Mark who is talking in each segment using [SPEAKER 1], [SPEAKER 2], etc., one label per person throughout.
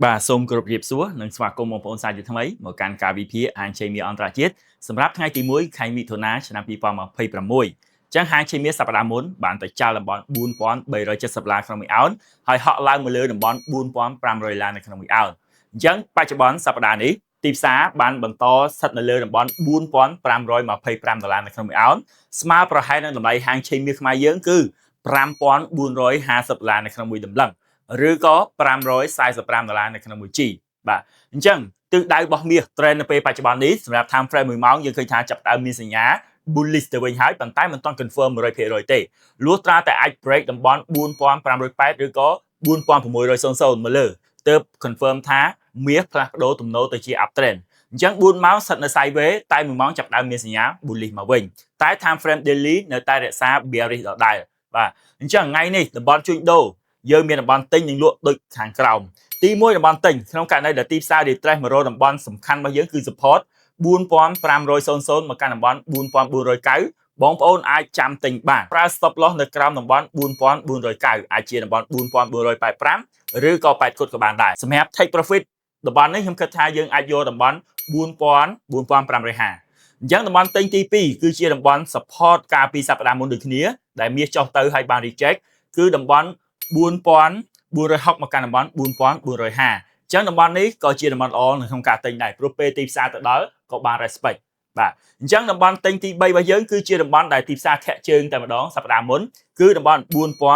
[SPEAKER 1] បាទសូមគោរពជំរាបសួរនិងស្វាគមន៍បងប្អូនសាជាថ្មីមកកាន់ការវិភាគហាងឆេមីអន្តរជាតិសម្រាប់ថ្ងៃទី1ខែមិថុនាឆ្នាំ2026ចឹងហាងឆេមីសប្តាហ៍មុនបានទៅចោលតំបន់$4,370ក្នុងមួយអោនហើយហក់ឡើងមកលើតំបន់$4,500នៅក្នុងមួយអោនអញ្ចឹងបច្ចុប្បន្នសប្តាហ៍នេះទីផ្សារបានបន្តស្ថិតនៅលើតំបន់$4,525នៅក្នុងមួយអោនស្មើប្រហែលនឹងតម្លៃហាងឆេមីខ្មែរយើងគឺ$5,450នៅក្នុងមួយតម្លឹងឬក៏$545នៅក្នុងមួយជីបាទអញ្ចឹងទិសដៅរបស់មាស trend នៅពេលបច្ចុប្បន្ននេះសម្រាប់ time frame 1ម៉ោងយើងឃើញថាចាប់ផ្ដើមមានសញ្ញា bullish ទៅវិញហើយប៉ុន្តែមិនទាន់ confirm 100%ទេលុះត្រាតែអាច break តំបន់4580ឬក៏4600មកលើទើប confirm ថាមាសផ្លាស់ប្ដូរទំនោរទៅជា uptrend អញ្ចឹង4ម៉ោងស្ថិតនៅ sideways តែ1ម៉ោងចាប់ផ្ដើមមានសញ្ញា bullish មកវិញតែ time frame daily នៅតែរក្សា bearish ដដែលបាទអញ្ចឹងថ្ងៃនេះតំបន់ជួញដូរយើងមានតំបន់ទិញនិងលក់ដូចខាងក្រោមទី1តំបន់ទិញក្នុងករណីដែលទីផ្សារ retrace មករកតំបន់សំខាន់របស់យើងគឺ support 4500មកកាន់តំបន់4490បងប្អូនអាចចាំទិញបានប្រើ stop loss នៅក្រោមតំបន់4490អាចជាតំបន់4485ឬក៏8គុតក៏បានដែរសម្រាប់ take profit តំបន់នេះខ្ញុំគិតថាយើងអាចយកតំបន់4550អញ្ចឹងតំបន់ទិញទី2គឺជាតំបន់ support កាលពីសប្តាហ៍មុនដូចគ្នាដែលមាសចុះទៅហើយបាន reject គឺតំបន់4460មកកាន់តំបន់4450អញ្ចឹងតំបន់នេះក៏ជាតំបន់ល្អនៅក្នុងការទិញដែរព្រោះពេលទីផ្សារទៅដល់ក៏បាន respect បាទអញ្ចឹងតំបន់ទិញទី3របស់យើងគឺជាតំបន់ដែលទីផ្សារធាក់ជើងតែម្ដងសប្តាហ៍មុនគឺតំបន់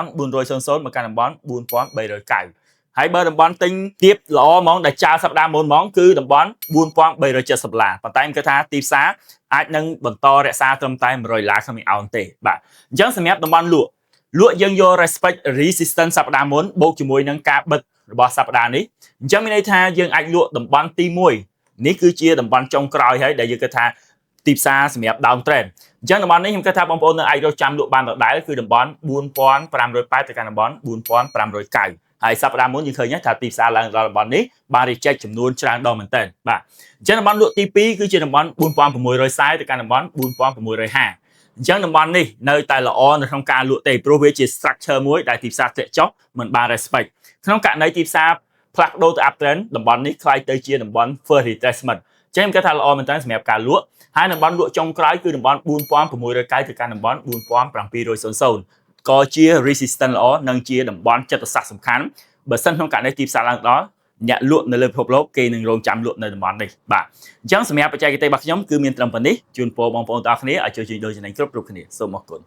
[SPEAKER 1] 4400មកកាន់តំបន់4390ហើយបើតំបន់ទិញទៀបល្អហ្មងដែលចាលសប្តាហ៍មុនហ្មងគឺតំបន់$4,370ប៉ុន្តែខ្ញុំគិតថាទីផ្សារអាចនឹងបន្តរក្សាត្រឹមតែ$100ក្នុងមួយអោនទេបាទអញ្ចឹងសម្រាប់តំបន់លក់យើងយក respect resistance សប្តាហ៍មុនបូកជាមួយនឹងការបិទរបស់សប្តាហ៍នេះអញ្ចឹងមានន័យថាយើងអាចលក់តំបន់ទី1នេះគឺជាតំបន់ចុងក្រោយហើយដែលយើងគិតថាទីផ្សារសម្រាប់ down trend អញ្ចឹងតំបន់នេះខ្ញុំគិតថាបងប្អូននៅអាចរកចាំលក់បានដដែលគឺតំបន់4580ទៅកាន់តំបន់4590ហើយសប្តាហ៍មុនយើងឃើញថាទីផ្សារឡើងដល់តំបន់នេះបាន reject ចំនួនច្រើនដងមែនទែនបាទអញ្ចឹងតំបន់លក់ទី2គឺជាតំបន់4640ទៅកាន់តំបន់4650អញ្ចឹងតំបន់នេះនៅតែល្អនៅក្នុងការលក់ទេព្រោះវាជា structure មួយដែលទីផ្សារធ្លាក់ចុះមិនបាន respect ក្នុងករណីទីផ្សារផ្លាស់ប្ដូរទៅ uptrend តំបន់នេះខ្លាយទៅជាតំបន់ first retracement អញ្ចឹងខ្ញុំគិតថាល្អមែនតើសម្រាប់ការលក់ហើយតំបន់លក់ចុងក្រោយគឺតំបន់4690ទៅកាន់តំបន់4700ក៏ជា resistance ល្អនិងជាតំបន់ចិត្តសាស្ត្រសំខាន់បើសិនក្នុងករណីទីផ្សារឡើងដល់អ្នកលក់នៅលើពិភពលោកគេនឹងរងចាំលក់នៅតំបន់នេះបាទអញ្ចឹងសម្រាប់បច្ចេកទេសរបស់ខ្ញុំគឺមានត្រឹមប៉ុណ្នេះជូនពរបងប្អូនទាំងអស់គ្នាឲ្យជួយជួយដូរចំណេញគ្រប់គ្នាសូមអរគុណ